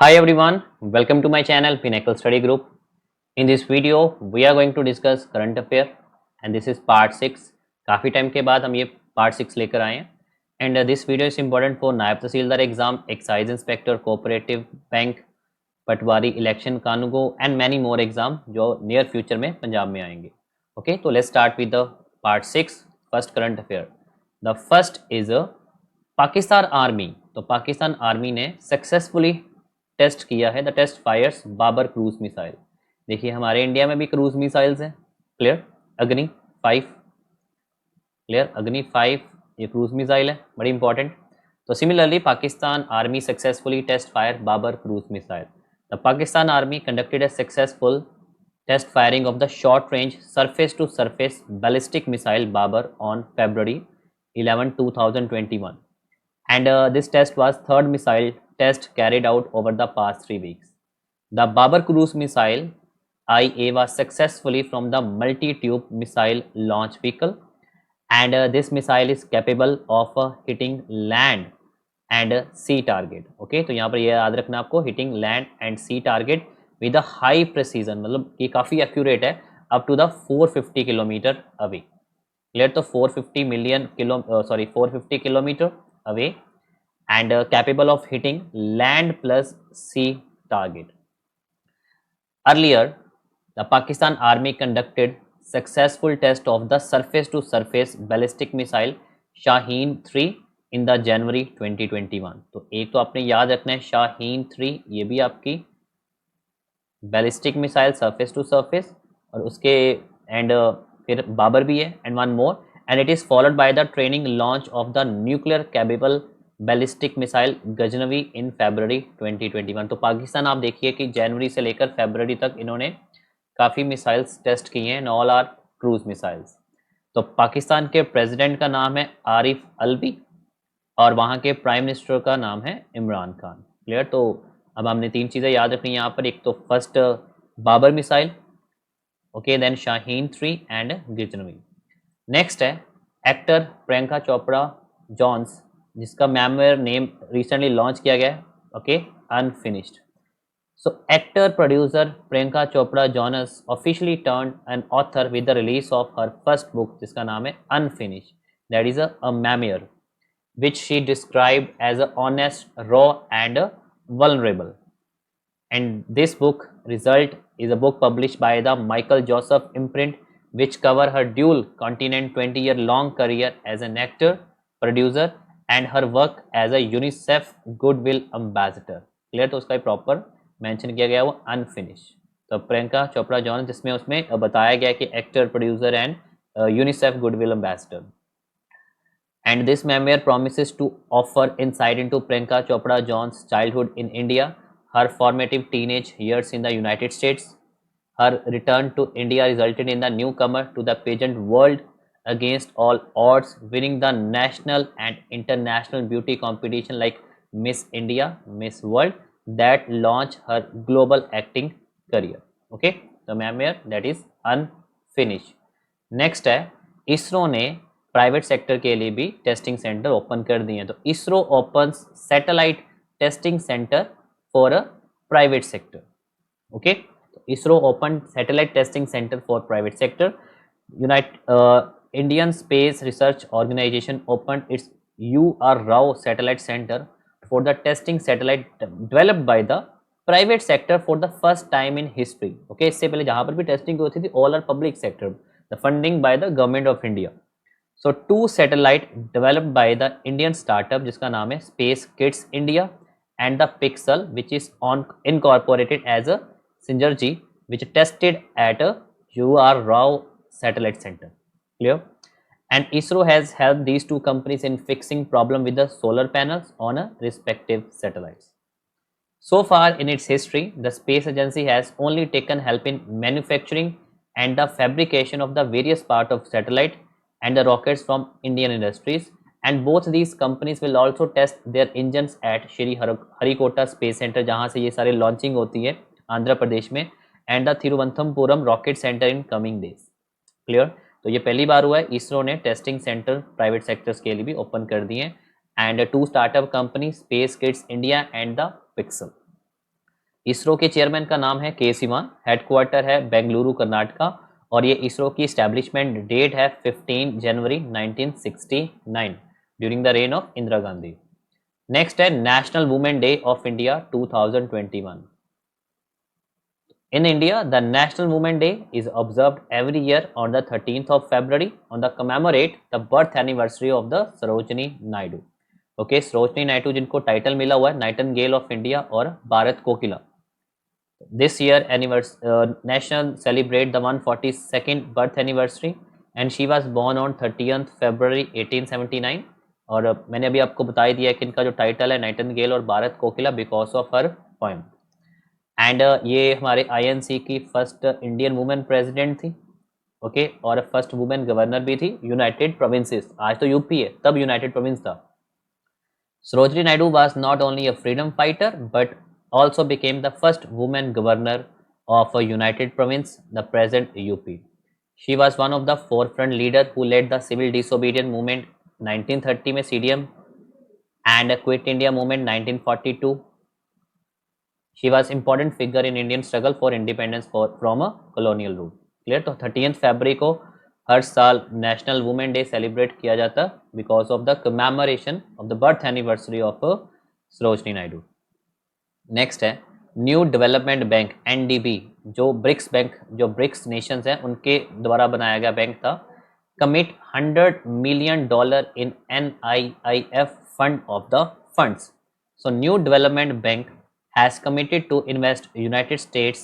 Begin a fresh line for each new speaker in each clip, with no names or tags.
Hi everyone, welcome to my channel Pinnacle Study Group. In this video, we are going to discuss current affair and this is part 6. काफ़ी time के बाद हम ये part 6 लेकर आए हैं and this video is important for नायब तहसीलदार exam, excise inspector, cooperative bank, patwari election, kanungo and many more exam जो नियर फ्यूचर में पंजाब में आएंगे. ओके, तो let's start with the part 6 first current affair. The first is Pakistan army. तो Pakistan army ने successfully test किया है the test fires Babur cruise missile. देखिए हमारे इंडिया में भी क्रूज मिसाइल्स हैं. क्लियर, अग्नि 5. क्लियर, अग्नि 5 ये क्रूज मिसाइल है, बड़ी इंपॉर्टेंट. तो similarly Pakistan army successfully test fire Babar cruise missile. The Pakistan army conducted a successful test firing of the short range surface to surface ballistic missile Babar on February 11, 2021 and this test was third missile test carried out over the past 3 weeks. The Babar cruise missile IA was successfully from the multi-tube missile launch vehicle and this missile is capable of hitting land and sea target. Okay, तो यहाँ पर ये याद रखना आपको, hitting land and sea target with a high precision, मतलब ये काफ़ी accurate है, up to the 450 kilometer away. Clear, तो 450 kilometer away and capable of hitting land plus sea target. Earlier, the Pakistan Army conducted successful test of the surface to surface ballistic missile Shaheen 3 in the January 2021. तो एक तो आपने याद रखना है Shaheen 3, ये भी आपकी ballistic missile surface to surface, और उसके एंड फिर बाबर भी है and one more, and it is followed by the training launch of the nuclear capable ballistic missile Ghaznavi in February 2021. तो पाकिस्तान आप देखिए कि जनवरी से लेकर फरवरी तक इन्होंने काफ़ी मिसाइल्स टेस्ट किए हैं, ऑल आर क्रूज मिसाइल्स. तो पाकिस्तान के प्रेसिडेंट का नाम है आरिफ अलवी और वहाँ के प्राइम मिनिस्टर का नाम है इमरान खान. क्लियर, तो अब हमने 3 चीज़ें याद रखनी यहाँ पर. एक तो first Babar missile, okay, then Shaheen 3 and Ghaznavi. Next है एक्टर प्रियंका चोपड़ा जॉन्स, जिसका मेमोयर नेम रिसेंटली लॉन्च किया गया है, okay, unfinished. So actor producer Priyanka Chopra Jonas officially turned an author with the release of her first book, जिसका नाम है unfinished. That is a memoir which she described as a honest, raw and vulnerable. And this book result is a book published by the Michael Joseph imprint, which cover her dual continent 20-year long career as an actor, producer and her work as a UNICEF Goodwill Ambassador. Clear, तो उसका proper mention किया गया वो unfinished. तो Priyanka Chopra John, जिसमें उसमें बताया गया कि actor, producer and UNICEF goodwill ambassador. And this memoir promises to offer insight into Priyanka Chopra John's childhood in India, her formative teenage years in the United States. Her return to India resulted in the newcomer to the pageant world against all odds, winning the national and international beauty competition like Miss India, Miss World, that launched her global acting career. Okay, the memoir that is unfinished. Next है, इसरो ने private sector के लिए भी testing centre open कर दिए हैं. तो ISRO opens satellite testing centre for a private sector. Okay, तो ISRO open satellite testing centre for private sector. Indian space research organisation open its UR Rao satellite centre for the testing satellite developed by the private sector for the first time in history. Okay, इससे पहले जहाँ पर भी testing होती थी all are public sector, the funding by the government of India. So 2 satellite developed by the Indian startup जिसका नाम है Space Kids India and the Pixel, which is incorporated as a synergy which tested at a UR Rao satellite center. Clear? And ISRO has helped these 2 companies in fixing problem with the solar panels on a respective satellites. So far in its history, the space agency has only taken help in manufacturing and the fabrication of the various parts of satellite and the rockets from Indian industries, and both these companies will also test their engines at Shri Harikota Space Center, जहाँ से ये सारे launching होती है आंध्र प्रदेश में, and the Thiruvananthapuram rocket centre in coming days. Clear, तो ये पहली बार हुआ है इसरो ने टेस्टिंग सेंटर प्राइवेट सेक्टर्स के लिए भी ओपन कर दिए, and 2 startup company space kids India and the pixel. ISRO के चेयरमैन का नाम है के सिवान, हेडक्वार्टर है बेंगलुरु कर्नाटका, और ये इसरो की स्टैब्लिशमेंट डेट है 15 जनवरी 1969 during the reign of Indira Gandhi. Next है national women day of India 2021। In India, the National Women Day is observed every year on the 13th of February on the commemorate the birth anniversary of the Sarojini Naidu. Okay, Sarojini Naidu जिनको title मिला हुआ है Nightingale of India और भारत कोकिला। This year nation celebrate the 142nd birth anniversary and she was born on 30th February 1879। और मैंने अभी आपको बता ही दिया कि इनका जो टाइटल है नाइटिंगेल और Bharat Kokila because of her poem. And ये हमारे आईएनसी की फर्स्ट इंडियन वुमेन प्रेसिडेंट थी। ओके, और फर्स्ट वुमेन गवर्नर भी थी यूनाइटेड प्रोविंसेस। आज तो यूपी है, तब यूनाइटेड प्रोविंस था। Sarojini Naidu was not only a freedom fighter but also became the first woman governor of a united province, the present UP. She was one of the forefront leader who led the civil disobedience movement 1930 में CDM and Quit India movement 1942। She was important figure in Indian struggle for independence from a colonial rule। Clear? तो 30th फरवरी को हर साल national women day celebrate किया जाता because of the commemoration of the birth anniversary of Sarojini Naidu. Next है new development bank NDB, जो BRICS bank, जो BRICS Nations हैं उनके द्वारा बनाया गया बैंक था। Commit $100 million in NIIF fund of the funds. So new development bank has committed to invest United States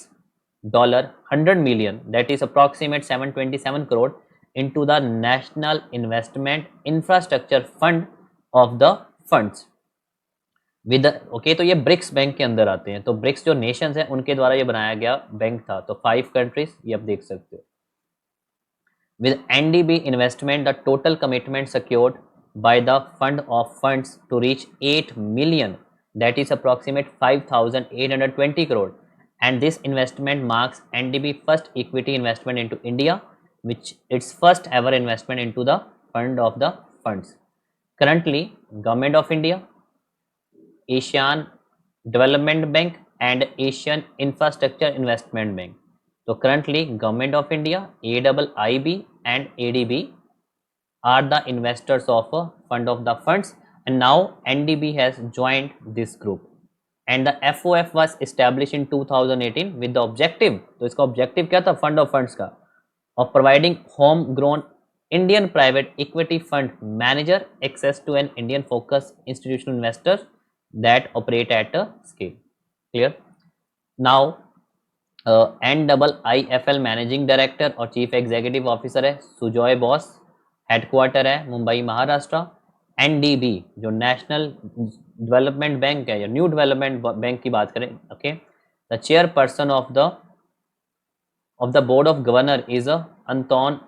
$100 million, that is approximate 727 crore into the National Investment Infrastructure Fund of the funds with okay. तो ये BRICS bank के अंदर आते हैं। तो BRICS जो Nations हैं उनके द्वारा ये बनाया गया बैंक था। तो 5 कंट्रीज ये आप देख सकते हो। With NDB investment, the total commitment secured by the fund of funds to reach 8 million, that is approximate 5,820 crore, and this investment marks NDB first equity investment into India, which its first ever investment into the fund of the funds। Currently, Government of India, Asian Development Bank and Asian Infrastructure Investment Bank। तो currently Government of India, AIIB and ADB are the investors of a fund of the funds, and now NDB has joined this group, and the FOF was established in 2018 with the objective, तो इसका objective क्या था fund of funds का, of providing homegrown Indian private equity fund manager access to an Indian focused institutional investors that operate at a scale। Clear? Now NIIFL managing director और chief executive officer है Sujoy Bose, headquarter है Mumbai Maharashtra. NDB जो national development bank है या new development bank की बात करें, okay, the chairperson of the board of governor is Anton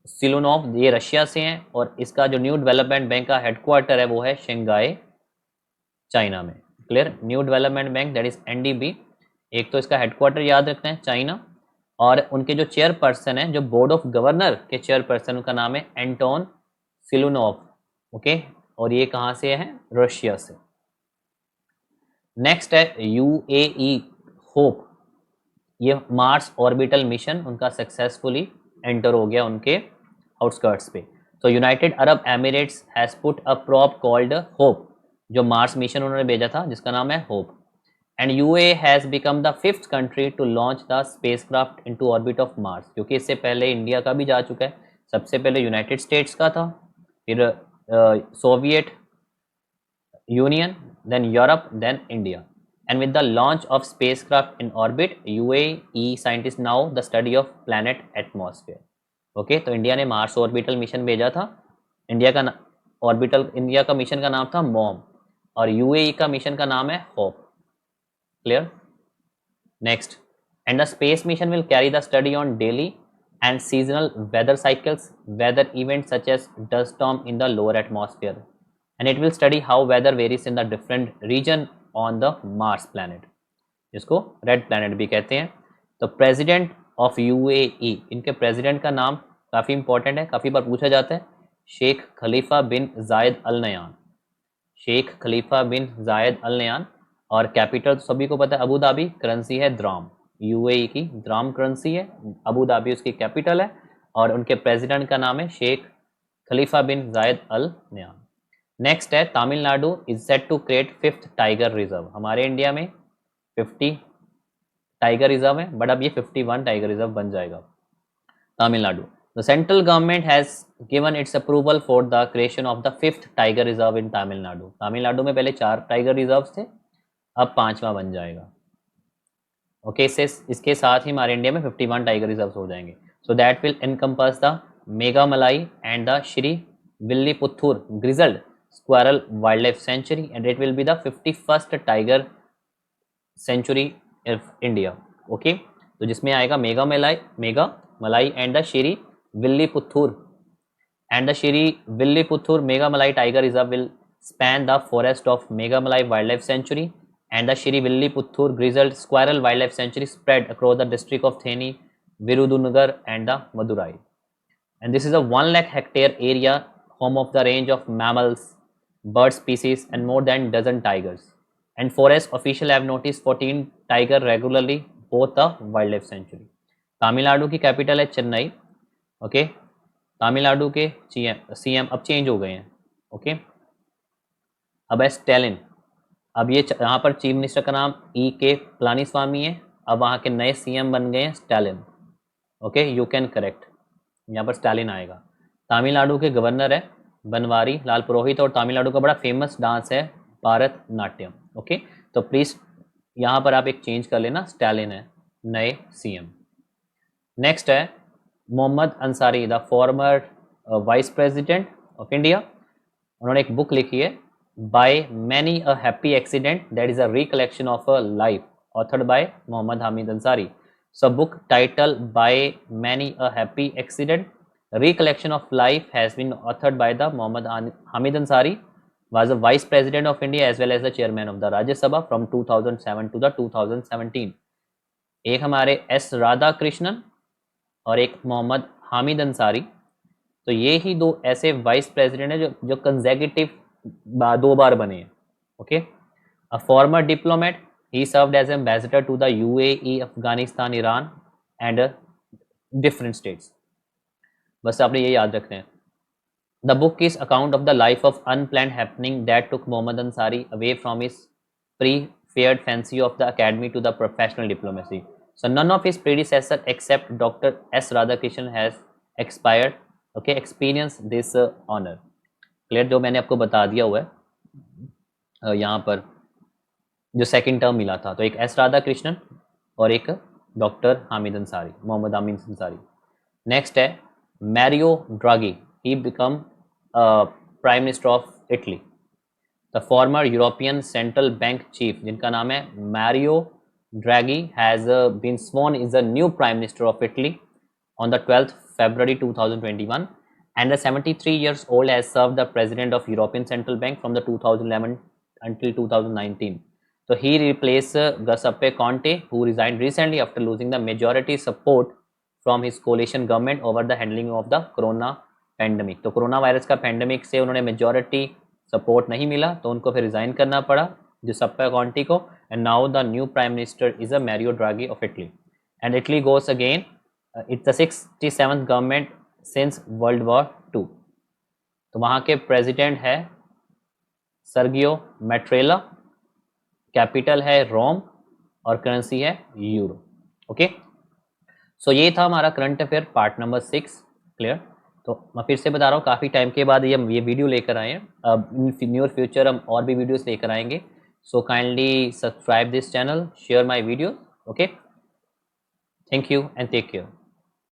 Siluanov, ये रशिया से हैं, और इसका जो न्यू डेवलपमेंट बैंक का हेडक्वार्टर है वो है शंघाई चाइना में। Clear? New development bank that is NDB, एक तो इसका हेडक्वार्टर याद रखना है चाइना, और उनके जो चेयरपर्सन है, जो बोर्ड ऑफ गवर्नर के चेयरपर्सन, उनका नाम है एंटोन सिलुनोव। ओके, और ये कहाँ से है? रशिया से। नेक्स्ट है यूएई होप, ये मार्स ऑर्बिटल मिशन उनका सक्सेसफुली एंटर हो गया उनके आउटस्कर्ट्स पे। तो United Arab Emirates has put a prop called Hope, जो मार्स मिशन उन्होंने भेजा था जिसका नाम है Hope. And UAE has become the 5th country to launch the spacecraft into orbit of Mars, क्योंकि इससे पहले इंडिया का भी जा चुका है। सबसे पहले यूनाइटेड स्टेट्स का था, फिर Soviet Union, then Europe, then India. And with the launch of spacecraft in orbit, UAE scientist now the study of planet atmosphere. Okay, तो इंडिया ने मार्स ऑर्बिटल मिशन भेजा था। इंडिया का मिशन का नाम था मॉम, और यूएई का मिशन का नाम है hope. Clear? Next, and the space mission will carry the study on daily and seasonal weather cycles, weather events such as dust storm in the lower atmosphere, and it will study how weather varies in the different region on the Mars planet, जिसको red planet भी कहते हैं। तो president of UAE, इनके president का नाम काफ़ी important है, काफ़ी बार पूछा जाता है, शेख खलीफा बिन जायद अल नयान। शेख खलीफा बिन जायद अल नयान और कैपिटल तो सभी को पता है अबू धाबी, करेंसी है द्राम, यूएई की द्राम करेंसी है, अबू धाबी उसकी कैपिटल है, और उनके प्रेसिडेंट का नाम है शेख खलीफा बिन जायद अल नयान। नेक्स्ट है Tamil Nadu is set to create 5th tiger reserve. हमारे इंडिया में 50 टाइगर रिजर्व है, बट अब ये 51 टाइगर रिजर्व बन जाएगा। Tamil Nadu, the central government has given it's approval for the creation of the 5th tiger reserve in Tamil Nadu. Tamil Nadu में पहले 4 टाइगर रिजर्व थे, अब 5वां बन जाएगा। ओके, इसके साथ ही हमारे इंडिया में 51 टाइगर रिजर्व हो जाएंगे। So that will encompass the Meghamalai and the Shri Villiputtur grizzled squirrel wild life sanctuary, and it will be the 51st tiger sanctuary of India. Okay, तो जिसमें आएगा Meghamalai and the Shri Villiputtur, and the Shri Villiputhur Meghamalai Tiger Reserve will span the forest of Meghamalai Wildlife Sanctuary and the Shri Villiputhur Grizzled Squirrel Wildlife Sanctuary spread across the district of Theni, Virudunagar and the Madurai. And this is a 1 lakh hectare area, home of the range of mammals, bird species and more than dozen tigers. And forest official have noticed 14 tiger regularly both the wildlife sanctuary. Tamil Nadu की capital है Chennai. Okay, Tamil Nadu के CM अब change हो गए हैं। Okay, अब है Stalin. अब ये यहाँ पर चीफ मिनिस्टर का नाम E.K. पलानीस्वामी है, अब वहाँ के नए सीएम बन गए हैं Stalin. Okay, you can correct, यहाँ पर स्टैलिन आएगा। तमिलनाडु के गवर्नर है बनवारी लाल पुरोहित, और तमिलनाडु का बड़ा फेमस डांस है भारत नाट्यम। ओके, तो प्लीज़ यहाँ पर आप एक चेंज कर लेना, स्टैलिन है नए सीएम। नेक्स्ट है Mohammad Ansari, the former vice president of India. उन्होंने एक बुक लिखी है by many a happy accident that is a recollection of a life, authored by Mohammad Hamid Ansari. So book title by many a happy accident recollection of life has been authored by the Mohammad Hamid Ansari, was a vice president of India as well as the chairman of the Rajya Sabha from 2007 to the 2017। एक हमारे S Radha Krishnan और एक मोहम्मद हामिद अंसारी, तो ये ही दो ऐसे vice president हैं जो कंसेक्यूटिव 2 बार बने हैं। Okay, a former diplomat, he served as ambassador to the UAE, Afghanistan, Iran and different states. बस आपने ये याद रखना है। The book is account of the life of unplanned happening that took Mohammad Ansari away from his pre-feared fancy of the academy to the professional diplomacy. So none of his predecessor except Dr. S. Radhakrishnan has expired, okay, experienced this honor. Clear? जो मैंने आपको बता दिया हुआ है यहाँ पर जो सेकंड टर्म मिला था, तो एक एस राधाकृष्णन और एक डॉक्टर हामिद अंसारी, मोहम्मद हामिद अंसारी। नेक्स्ट है Mario ड्रागी, he become Prime Minister of Italy. The former European Central Bank chief, जिनका नाम है Mario Draghi, has been sworn as the new Prime Minister of Italy on the 12th February 2021, and the 73 years old has served the President of European Central Bank from the 2011 until 2019. So he replaced Giuseppe Conte, who resigned recently after losing the majority support from his coalition government over the handling of the corona pandemic. तो corona virus का pandemic से उन्होंने majority support नहीं मिला, तो उनको फिर resign करना पड़ा Giuseppe Conte को, and now the new prime minister is a Mario Draghi of Italy, and Italy goes again it's the 67th government since world war 2। तो वहाँ के प्रेसिडेंट है सर्गियो मैट्रेला, कैपिटल है रोम और करेंसी है यूरो। ओके, सो ये था हमारा current affair part number 6। Clear? तो मैं फिर से बता रहा हूँ, काफ़ी टाइम के बाद ये वीडियो लेकर आए हैं। अब इन न्यूर फ्यूचर हम और भी वीडियोस लेकर आएंगे। So kindly subscribe this channel, share my video. Okay, thank you and take care.